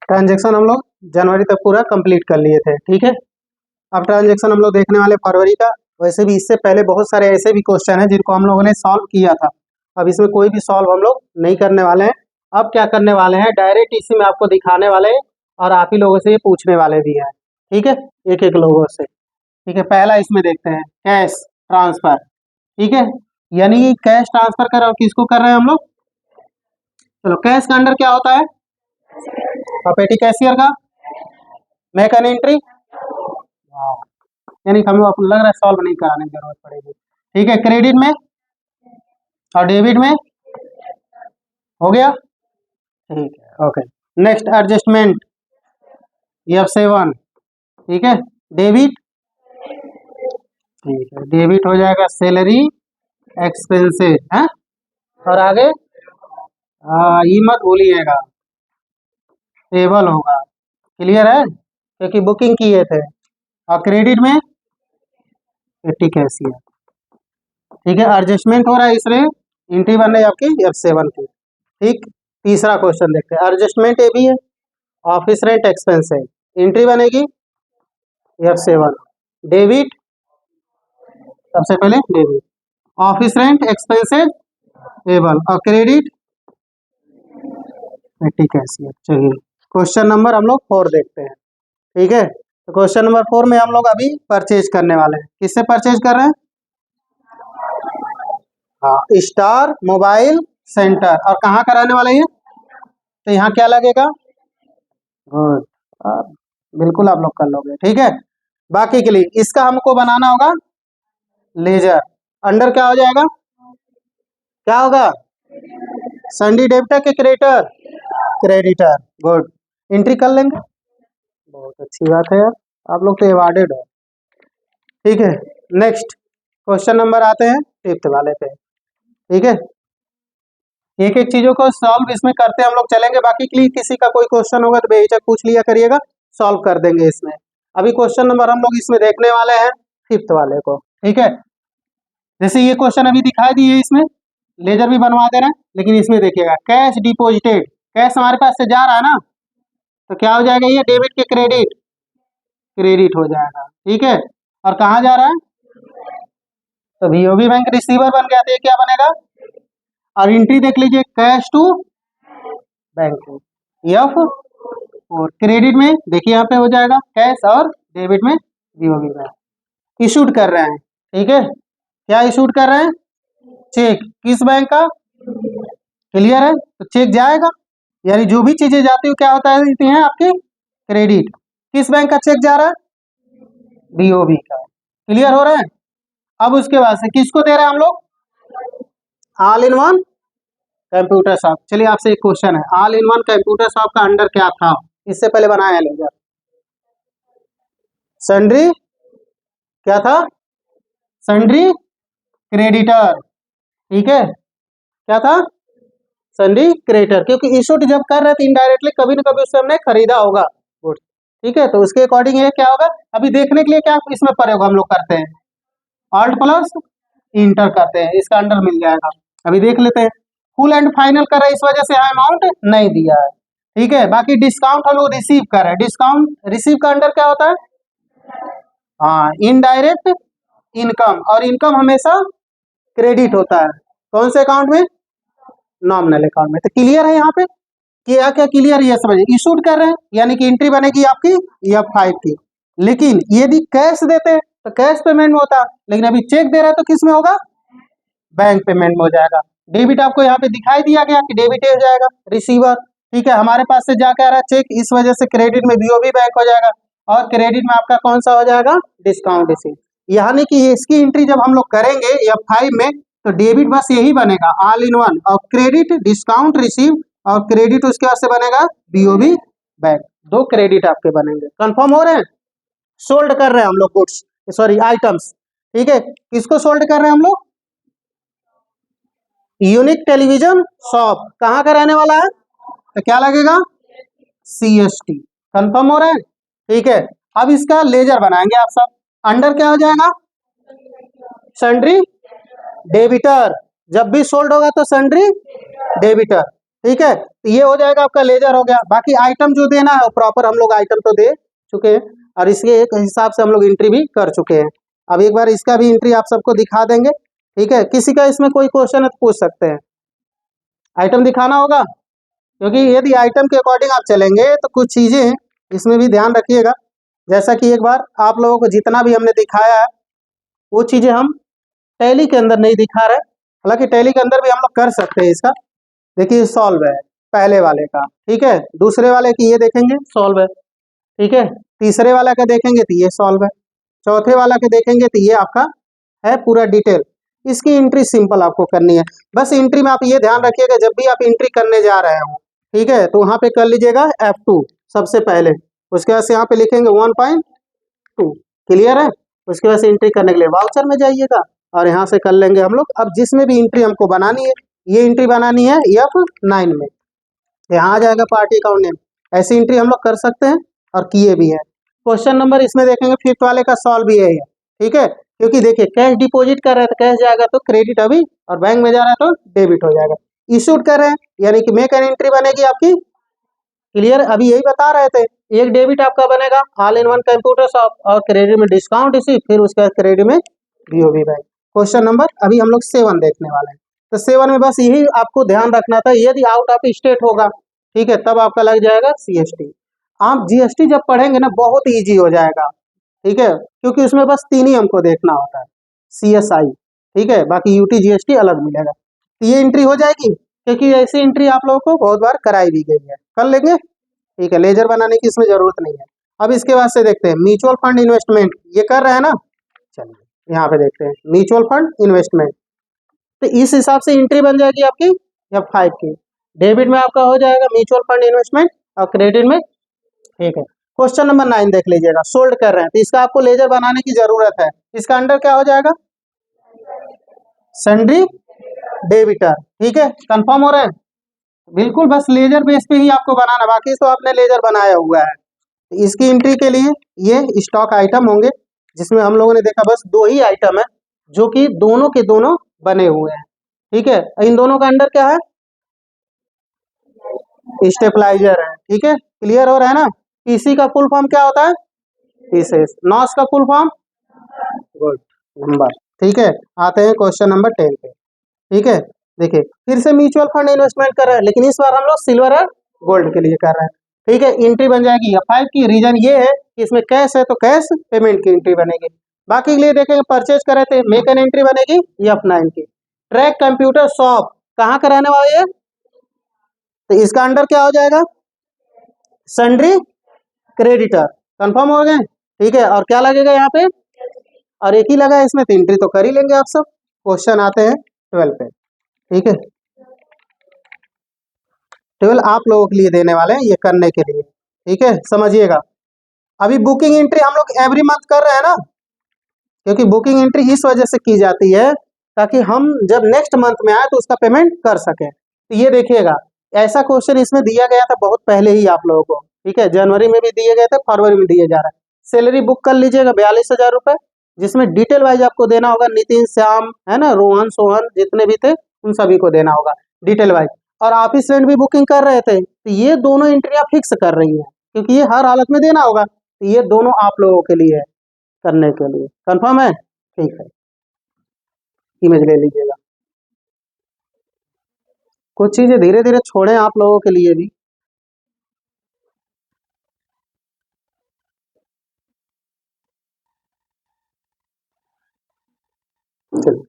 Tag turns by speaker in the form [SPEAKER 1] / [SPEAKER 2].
[SPEAKER 1] Transaction हम लोग जनवरी तक पूरा कंप्लीट कर लिए थे, ठीक है। अब ट्रांजेक्शन हम लोग देखने वाले फरवरी का। वैसे भी इससे पहले बहुत सारे ऐसे भी क्वेश्चन हैं जिनको हम लोगों ने सॉल्व किया था। अब इसमें कोई भी सॉल्व हम लोग नहीं करने वाले हैं। अब क्या करने वाले हैं, डायरेक्ट इसी में आपको दिखाने वाले हैं और आप ही लोगों से ये पूछने वाले भी हैं, ठीक है, एक एक लोगों से, ठीक है। पहला इसमें देखते हैं कैश ट्रांसफर, ठीक है, यानी कि कैश ट्रांसफर कर किसको कर रहे हैं हम लोग। चलो, कैश का अंडर क्या होता है, पेटी कैशियर का मेक एन एंट्री, यानी कि हम लोग आपको लग रहा है सॉल्व नहीं कराने की जरूरत पड़ेगी, ठीक है। क्रेडिट में और डेबिट में हो गया, ठीक है, ओके। नेक्स्ट एडजस्टमेंट F7, ठीक है। डेबिट, ठीक है, डेबिट हो जाएगा सैलरी एक्सपेंसेस है, और आगे ये मत भूलिएगा टेबल होगा, क्लियर है, क्योंकि बुकिंग किए थे। और क्रेडिट में पेटी कैशियर, ठीक है। एडजस्टमेंट हो रहा है इसलिए एंट्री बन रही है आपकी F7 की, ठीक। तीसरा क्वेश्चन देखते हैं, एडजस्टमेंट ये भी है, ऑफिस रेंट एक्सपेंस है, एंट्री बनेगी F7। डेबिट, सबसे पहले debit, office rent expenses table, और क्रेडिट पेटी कैशियर। चलिए क्वेश्चन नंबर हम लोग 4 देखते हैं, ठीक है। तो क्वेश्चन नंबर 4 में हम लोग अभी परचेज करने वाले हैं। किससे परचेज कर रहे हैं, हाँ, स्टार मोबाइल सेंटर। और कहाँ कराने वाले हैं, तो यहाँ क्या लगेगा, गुड, बिल्कुल आप लोग कर लोगे, ठीक है। बाकी के लिए इसका हमको बनाना होगा लेजर। अंडर क्या हो जाएगा, क्या होगा, सन्डी डेबिटर के क्रेडिटर, क्रेडिटर, गुड, एंट्री कर लेंगे, बहुत अच्छी बात है यार, आप लोग तो अवार्डेड हो, ठीक है। नेक्स्ट क्वेश्चन नंबर आते हैं 5th वाले पे, ठीक है। एक एक चीजों को सॉल्व इसमें करते हम लोग चलेंगे। बाकी के लिए किसी का कोई क्वेश्चन होगा तो बेहिचक पूछ लिया करिएगा, सॉल्व कर देंगे इसमें। अभी क्वेश्चन नंबर हम लोग इसमें देखने वाले हैं 5th वाले को, ठीक है। जैसे ये क्वेश्चन अभी दिखाई दिए, इसमें लेजर भी बनवा दे रहे हैं, लेकिन इसमें देखिएगा कैश डिपोजिटेड, कैश हमारे पास से जा रहा है ना, तो क्या हो जाएगा, ये डेबिट के क्रेडिट, क्रेडिट हो जाएगा, ठीक है। और कहाँ जा रहा है, तो बीओबी बैंक रिसीवर बन गया, तो ये क्या बनेगा, और एंट्री देख लीजिए कैश टू बैंक F। और क्रेडिट में देखिए यहाँ पे हो जाएगा कैश, और डेबिट में बीओबी बैंक। इशूड कर रहे हैं, ठीक है, क्या इशूड कर रहे हैं, चेक, किस बैंक का, क्लियर है, तो चेक जाएगा, यानी जो भी चीजें जाती है क्या होता है आपके क्रेडिट। किस बैंक का चेक जा रहा है, बीओबी का, क्लियर हो रहा है। अब उसके बाद से किसको दे रहे हैं हम लोग, all in one computer shop. चलिए आपसे एक क्वेश्चन है, all in one computer shop का अंडर क्या था, इससे पहले बनाया लेजर, सन्ड्री क्या था, सन्ड्री क्रेडिटर, ठीक है, क्या था, सन्ड्री क्रेडिटर, क्योंकि इशूड जब कर रहे थे इनडायरेक्टली कभी ना कभी उससे हमने खरीदा होगा गुड, ठीक है। तो उसके अकॉर्डिंग ये क्या होगा, अभी देखने के लिए क्या इसमें प्रयोग हम लोग करते हैं, ऑल्ट प्लस इंटर करते हैं, इसका अंडर मिल जाएगा। अभी देख लेते हैं, फुल एंड फाइनल कर रहे हैं, इस वजह से अमाउंट नहीं दिया है, ठीक है। बाकी डिस्काउंट हम लोग रिसीव कर रहे हैं, डिस्काउंट रिसीव का अंडर क्या होता है, हाँ, इनडायरेक्ट इनकम, और इनकम हमेशा क्रेडिट होता है, कौन से अकाउंट में, नॉमिनल अकाउंट में। तो क्लियर है यहाँ पे, क्या क्या क्लियर, ये समझिए, इशूड कर रहे हैं यानी कि एंट्री बनेगी आपकी F5 की। लेकिन यदि कैश देते हैं तो कैश पेमेंट में होता है, लेकिन अभी चेक दे रहे हैं तो किस में होगा, बैंक पेमेंट में हो जाएगा। डेबिट आपको यहाँ पे दिखाई दिया गया कि डेबिट हो जाएगा, रिसीवर, ठीक है, हमारे पास से जाके आ रहा है चेक, इस वजह से क्रेडिट में बीओबी बैंक हो जाएगा, और क्रेडिट में आपका कौन सा हो जाएगा, डिस्काउंट रिसीव। यानी कि इसकी एंट्री जब हम लोग करेंगे F5 में, तो डेबिट बस यही बनेगा ऑल इन वन, और क्रेडिट डिस्काउंट रिसीव, और क्रेडिट उसके बाद से बनेगा बीओबी बैंक, 2 क्रेडिट आपके बनेंगे। कंफर्म हो रहे हैं, सोल्ड कर रहे हैं हम लोग गुड्स, सॉरी आइटम्स, ठीक है। किसको सोल्ड कर रहे हैं हम लोग, यूनिक टेलीविजन शॉप, कहाँ का रहने वाला है, तो क्या लगेगा, CST। कंफर्म हो रहा है, ठीक है। अब इसका लेजर बनाएंगे आप सब, अंडर क्या हो जाएगा, सन्ड्री डेबिटर, जब भी सोल्ड होगा तो सन्ड्री डेबिटर, ठीक है, तो ये हो जाएगा आपका लेजर हो गया। बाकी आइटम जो देना है प्रॉपर हम लोग आइटम तो दे चुके हैं और इसके एक हिसाब से हम लोग एंट्री भी कर चुके हैं। अब एक बार इसका भी एंट्री आप सबको दिखा देंगे। ठीक है, किसी का इसमें कोई क्वेश्चन है तो पूछ सकते हैं। आइटम दिखाना होगा, क्योंकि यदि आइटम के अकॉर्डिंग आप चलेंगे तो कुछ चीज़ें इसमें भी ध्यान रखिएगा। जैसा कि एक बार आप लोगों को जितना भी हमने दिखाया है वो चीज़ें हम टैली के अंदर नहीं दिखा रहे, हालांकि टैली के अंदर भी हम लोग कर सकते हैं इसका। देखिए सॉल्व है पहले वाले का, ठीक है, दूसरे वाले की ये देखेंगे सॉल्व है, ठीक है, तीसरे वाला का देखेंगे तो ये सॉल्व है, चौथे वाला के देखेंगे तो ये आपका है पूरा डिटेल। इसकी एंट्री सिंपल आपको करनी है। बस एंट्री में आप ये ध्यान रखिएगा जब भी आप एंट्री करने जा रहे हो, ठीक है, तो वहाँ पे कर लीजिएगा F2 सबसे पहले, उसके बाद से यहाँ पे लिखेंगे 1.2, क्लियर है। उसके बाद से एंट्री करने के लिए वाउचर में जाइएगा और यहाँ से कर लेंगे हम लोग। अब जिसमें भी एंट्री हमको बनानी है, ये एंट्री बनानी है F9 में, यहाँ आ जाएगा पार्टी अकाउंट नेम। ऐसी एंट्री हम लोग कर सकते हैं और किए भी है। क्वेश्चन नंबर इसमें देखेंगे फिफ्थ वाले का सॉल्व भी है, ठीक है, क्योंकि देखिए कैश डिपॉजिट कर रहे हैं तो कैश जाएगा तो क्रेडिट अभी, और बैंक में जा रहा है तो डेबिट हो जाएगा। इशूड कर रहे हैं यानी कि मेक एन एंट्री बनेगी आपकी, क्लियर। अभी यही बता रहे थे, एक डेबिट आपका बनेगा all in one computer shop और क्रेडिट में डिस्काउंट रिसीव, फिर उसके बाद क्रेडिट में बीओबी बैंक। क्वेश्चन नंबर अभी हम लोग 7 देखने वाले हैं। तो 7 में बस यही आपको ध्यान रखना था, यदि आउट ऑफ स्टेट होगा, ठीक है, तब आपका लग जाएगा CST। आप GST जब पढ़ेंगे ना बहुत ईजी हो जाएगा, ठीक है, क्योंकि उसमें बस 3 ही हमको देखना होता है, CSI, ठीक है, बाकी UT GST अलग मिलेगा। तो ये एंट्री हो जाएगी, क्योंकि ऐसी एंट्री आप लोगों को बहुत बार कराई भी गई है, कर लेंगे, ठीक है, लेजर बनाने की इसमें जरूरत नहीं है। अब इसके बाद से देखते हैं म्यूचुअल फंड इन्वेस्टमेंट, ये कर रहे हैं ना, चलिए यहाँ पे देखते हैं म्यूचुअल फंड इन्वेस्टमेंट। तो इस हिसाब से एंट्री बन जाएगी आपकी F5 की। डेबिट में आपका हो जाएगा म्यूचुअल फंड इन्वेस्टमेंट और क्रेडिट में, ठीक है। क्वेश्चन नंबर 9 देख लीजिएगा, सोल्ड कर रहे हैं तो इसका आपको लेजर बनाने की जरूरत है। इसका अंडर क्या हो जाएगा, सन्ड्री डेबिटर, ठीक है, कंफर्म हो रहे हैं, बिल्कुल बस लेजर बेस पे ही आपको बनाना, बाकी तो आपने लेजर बनाया हुआ है। इसकी एंट्री के लिए ये स्टॉक आइटम होंगे, जिसमें हम लोगों ने देखा बस 2 ही आइटम है जो कि दोनों के दोनों बने हुए हैं, ठीक है। इन दोनों का अंडर क्या है, स्टेबलाइजर है, ठीक है, क्लियर हो रहा है ना। पीसी का फुल फॉर्म क्या होता है, पीसेस। नॉस का फुल फॉर्म, गुड नंबर, ठीक है। आते हैं क्वेश्चन नंबर 10 पे, ठीक है। देखिए फिर से म्यूचुअल फंड इन्वेस्टमेंट कर रहे हैं, लेकिन इस बार हम लोग सिल्वर और गोल्ड के लिए कर रहे हैं, ठीक है। एंट्री बन जाएगी F5 की। रीजन ये है कि इसमें कैश है तो कैश पेमेंट की एंट्री बनेगी। बाकी के लिए देखेंगे परचेज कर रहे थे, मेक एन एंट्री बनेगी F9 की। ट्रैक कंप्यूटर शॉप कहाँ का रहने वाला है, तो इसका अंडर क्या हो जाएगा, सन्ड्री क्रेडिटर, कंफर्म हो गए, ठीक है। और क्या लगेगा यहाँ पे, और एक ही लगा है इसमें, तो एंट्री तो कर ही लेंगे आप सब। क्वेश्चन आते हैं 12 पे, ठीक है। 12 आप लोगों के लिए देने वाले हैं ये करने के लिए, ठीक है, समझिएगा। अभी बुकिंग एंट्री हम लोग एवरी मंथ कर रहे हैं ना, क्योंकि बुकिंग एंट्री इस वजह से की जाती है ताकि हम जब नेक्स्ट मंथ में आए तो उसका पेमेंट कर सकें। तो ये देखिएगा, ऐसा क्वेश्चन इसमें दिया गया था बहुत पहले ही आप लोगों को, ठीक है, जनवरी में भी दिए गए थे, फरवरी में दिए जा रहा है। सैलरी बुक कर लीजिएगा 42,000 रुपये, जिसमें डिटेल वाइज आपको देना होगा, नितिन, श्याम, है ना, रोहन, सोहन, जितने भी थे उन सभी को देना होगा डिटेल वाइज। और ऑफिस रेंट भी बुकिंग कर रहे थे, तो ये दोनों एंट्री आप फिक्स कर रही हैं, क्योंकि ये हर हालत में देना होगा, तो ये दोनों आप लोगों के लिए है करने के लिए, कंफर्म है, ठीक है। इमेज ले लीजिएगा। कुछ चीजें धीरे धीरे छोड़ें आप लोगों के लिए भी। चलिए